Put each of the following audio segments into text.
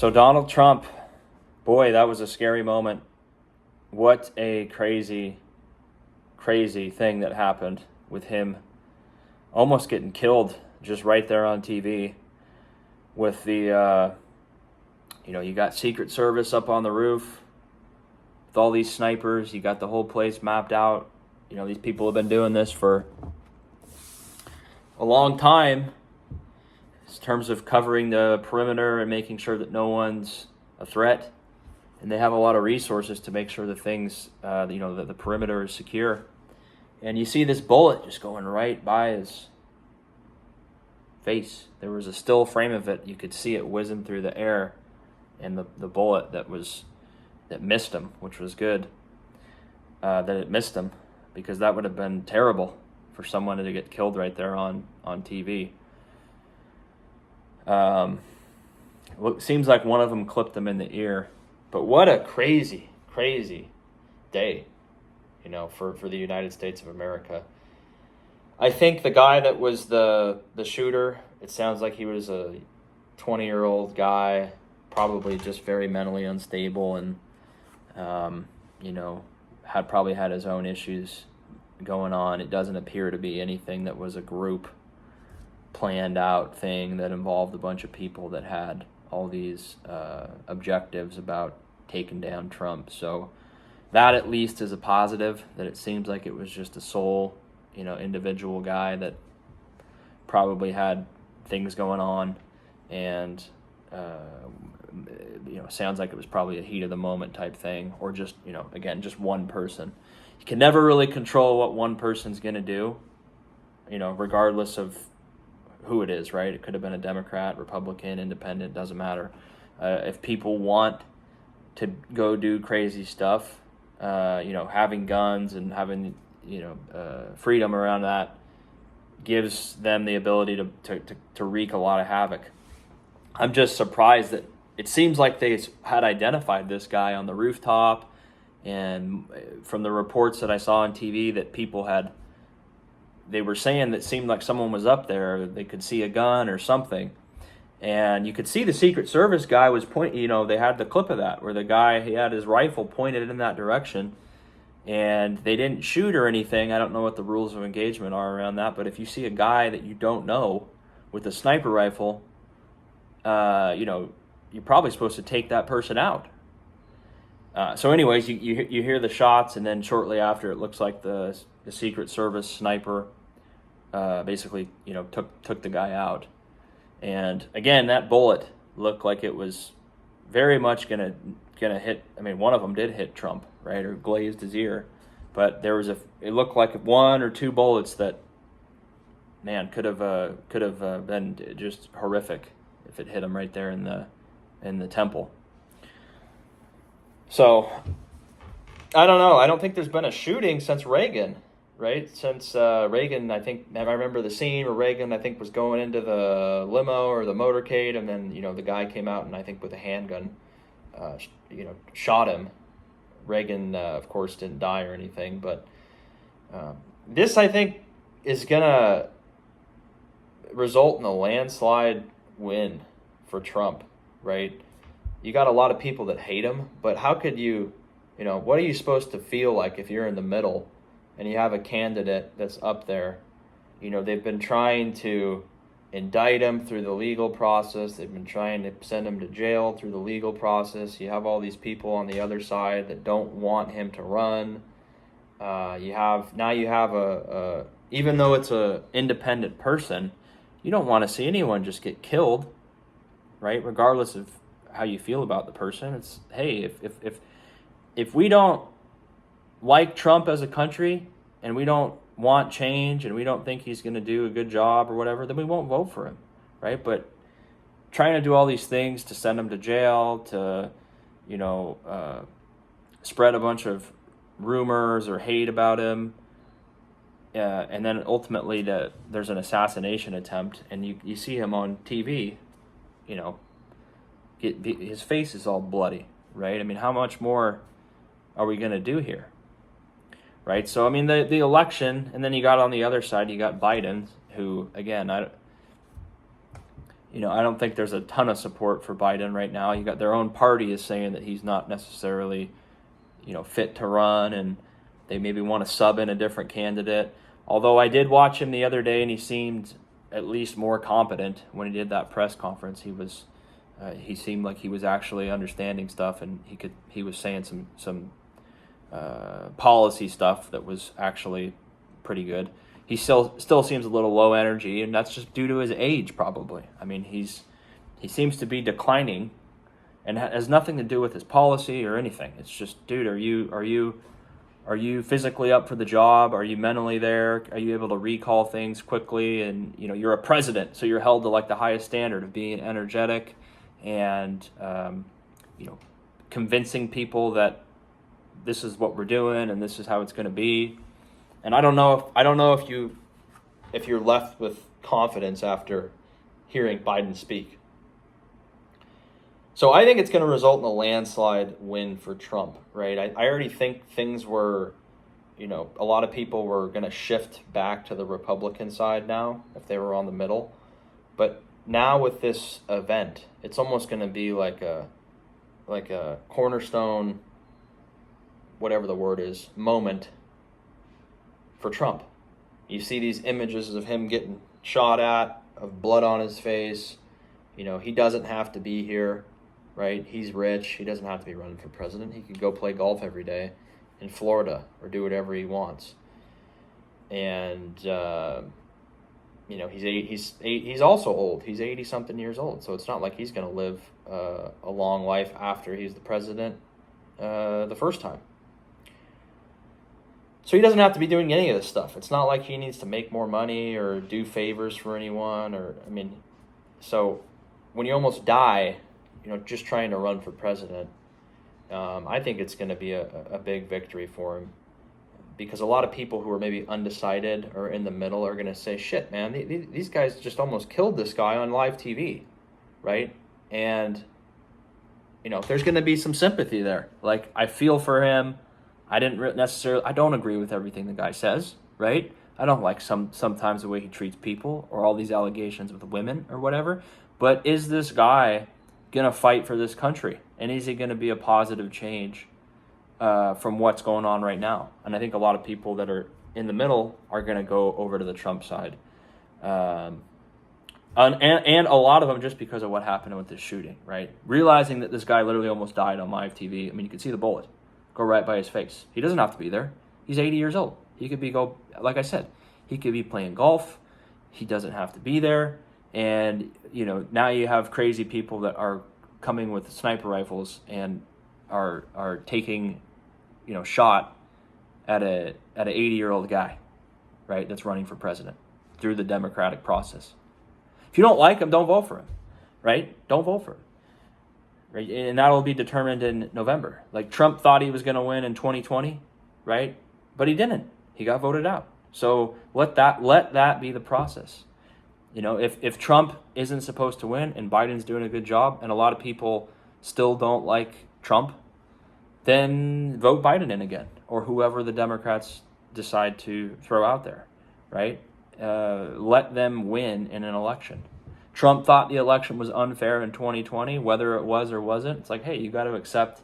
So Donald Trump, boy, that was a scary moment. What a crazy, crazy thing that happened with him almost getting killed just right there on TV with the, you got Secret Service up on the roof with all these snipers. You got the whole place mapped out. These people have been doing this for a long time in terms of covering the perimeter and making sure that no one's a threat. And they have a lot of resources to make sure that things, that the perimeter is secure. And you see this bullet just going right by his face. There was a still frame of it. You could see it whizzing through the air, and the bullet that missed him, which was good that it missed him, because that would have been terrible for someone to get killed right there on TV. It seems like one of them clipped him in the ear. But what a crazy, crazy day, for the United States of America. I think the guy that was the shooter, it sounds like he was a 20-year-old guy, probably just very mentally unstable and, probably had his own issues going on. It doesn't appear to be anything that was a group planned out thing that involved a bunch of people that had all these objectives about taking down Trump. So that at least is a positive, that it seems like it was just a sole, individual guy that probably had things going on, and sounds like it was probably a heat of the moment type thing, or just, again, just one person. You can never really control what one person's going to do, regardless of who it is, right? It could have been a Democrat, Republican, Independent, doesn't matter. If people want to go do crazy stuff, having guns and having, freedom around that gives them the ability to wreak a lot of havoc. I'm just surprised that it seems like they had identified this guy on the rooftop, and from the reports that I saw on TV that they were saying that seemed like someone was up there. They could see a gun or something. And you could see the Secret Service guy was pointing, they had the clip of that where the guy, he had his rifle pointed in that direction, and they didn't shoot or anything. I don't know what the rules of engagement are around that, but if you see a guy that you don't know with a sniper rifle, you're probably supposed to take that person out. So anyways, you hear the shots, and then shortly after, it looks like the Secret Service sniper basically, took the guy out. And again, that bullet looked like it was very much gonna hit. I mean, one of them did hit Trump, right, or glazed his ear. But it looked like one or two bullets that, man, could have been just horrific if it hit him right there in the temple. So I don't know. I don't think there's been a shooting since Reagan. Right? Since Reagan, I remember the scene where Reagan, I think, was going into the limo or the motorcade, and then, the guy came out and I think with a handgun, shot him. Reagan, of course, didn't die or anything, but this, I think, is going to result in a landslide win for Trump, right? You got a lot of people that hate him, but how could you, what are you supposed to feel like if you're in the middle and you have a candidate that's up there? They've been trying to indict him through the legal process. They've been trying to send him to jail through the legal process. You have all these people on the other side that don't want him to run. You have even though it's a independent person, you don't want to see anyone just get killed, right? Regardless of how you feel about the person. It's, hey, if we don't like Trump as a country, and we don't want change, and we don't think he's going to do a good job or whatever, then we won't vote for him, right? But trying to do all these things to send him to jail, to, spread a bunch of rumors or hate about him, and then ultimately there's an assassination attempt, and you see him on TV, his face is all bloody, right? I mean, how much more are we going to do here? Right, so I mean the election, and then you got on the other side, you got Biden, who again, I don't think there's a ton of support for Biden right now. You got their own party is saying that he's not necessarily, fit to run, and they maybe want to sub in a different candidate. Although I did watch him the other day, and he seemed at least more competent when he did that press conference. He seemed like he was actually understanding stuff, and he was saying some policy stuff that was actually pretty good. He still seems a little low energy, and that's just due to his age, probably. I mean, he seems to be declining, and has nothing to do with his policy or anything. It's just, dude, are you physically up for the job? Are you mentally there? Are you able to recall things quickly? And you're a president, so you're held to like the highest standard of being energetic and convincing people that this is what we're doing and this is how it's going to be. And I don't know if you're left with confidence after hearing Biden speak. So I think it's going to result in a landslide win for Trump, right? I already think things were, a lot of people were going to shift back to the Republican side now if they were on the middle. But now with this event, it's almost going to be like a cornerstone, whatever the word is, moment for Trump. You see these images of him getting shot at, of blood on his face. He doesn't have to be here, right? He's rich. He doesn't have to be running for president. He could go play golf every day in Florida or do whatever he wants. And he's also old. He's 80-something years old, so it's not like he's going to live a long life after he's the president the first time. So he doesn't have to be doing any of this stuff. It's not like he needs to make more money or do favors for anyone. So when you almost die, just trying to run for president, I think it's going to be a big victory for him. Because a lot of people who are maybe undecided or in the middle are going to say, shit, man, these guys just almost killed this guy on live TV, right? And, there's going to be some sympathy there. Like, I feel for him. I don't agree with everything the guy says, right? I don't like sometimes the way he treats people or all these allegations with women or whatever. But is this guy going to fight for this country? And is he going to be a positive change from what's going on right now? And I think a lot of people that are in the middle are going to go over to the Trump side. And a lot of them just because of what happened with this shooting, right? Realizing that this guy literally almost died on live TV. I mean, you could see the bullet go right by his face. He doesn't have to be there. He's 80 years old. He could be like I said, he could be playing golf. He doesn't have to be there. And, now you have crazy people that are coming with sniper rifles and are taking, shot at an 80-year-old guy, right, that's running for president through the democratic process. If you don't like him, don't vote for him, right? Don't vote for him. Right? And that'll be determined in November. Like Trump thought he was going to win in 2020, right? But he didn't. He got voted out. So let that be the process. If Trump isn't supposed to win and Biden's doing a good job and a lot of people still don't like Trump, then vote Biden in again or whoever the Democrats decide to throw out there, right? Let them win in an election. Trump thought the election was unfair in 2020, whether it was or wasn't. It's like, hey, you got to accept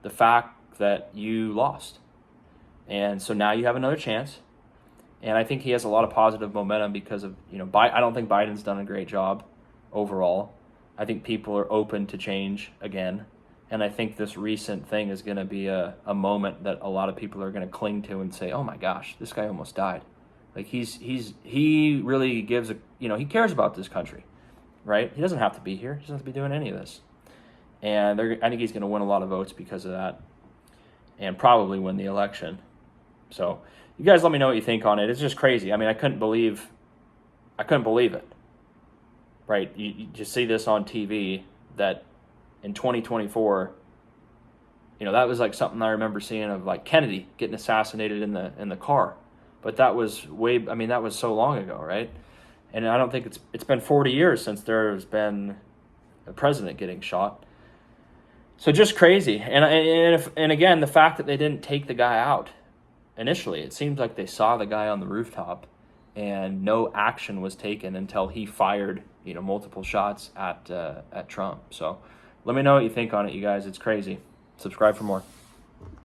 the fact that you lost. And so now you have another chance. And I think he has a lot of positive momentum because of, I don't think Biden's done a great job overall. I think people are open to change again. And I think this recent thing is going to be a moment that a lot of people are going to cling to and say, oh my gosh, this guy almost died. Like he really gives he cares about this country, right? He doesn't have to be here. He doesn't have to be doing any of this. And I think he's going to win a lot of votes because of that and probably win the election. So you guys let me know what you think on it. It's just crazy. I mean, I couldn't believe it, right? You just see this on TV that in 2024, that was like something I remember seeing of like Kennedy getting assassinated in the car. But that was that was so long ago, right? And I don't think it's been 40 years since there's been a president getting shot. So just crazy. And again, the fact that they didn't take the guy out initially, it seems like they saw the guy on the rooftop and no action was taken until he fired multiple shots at Trump. So let me know what you think on it, you guys. It's crazy. Subscribe for more.